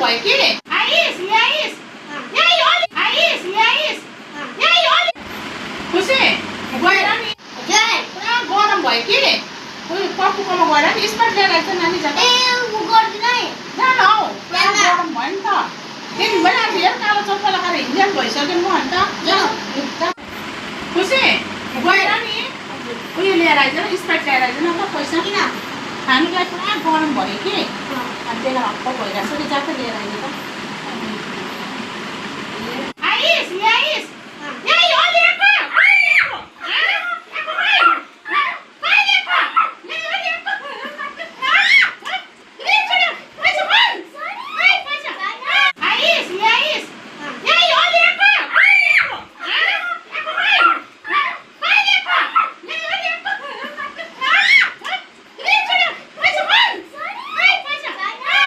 भयो कि आइस ल्याइस यही हो नि आइस ल्याइस यही हो नि खुसी गएर नि पुरा गरम भयो कि उयो पप्पुकोमा गएर नि स्मार्ट लिएर आइज नानी जान जान हौ पुरा गरम भयो नि त तिमी पनि अब हेर कालो चप्पा लगाएर हिँड्दै भइसक्यो म अन्त खुसी गएर नि उयो लिएर आइज स्प्राइट ल्याएर आइज न त पैसा किन खानुलाई पुरा गरम भयो कि अनि त्यसलाई हप्पा भइरहेको छ कि जाँदा लिएर आइज त आइस ल्याइस यही हो नि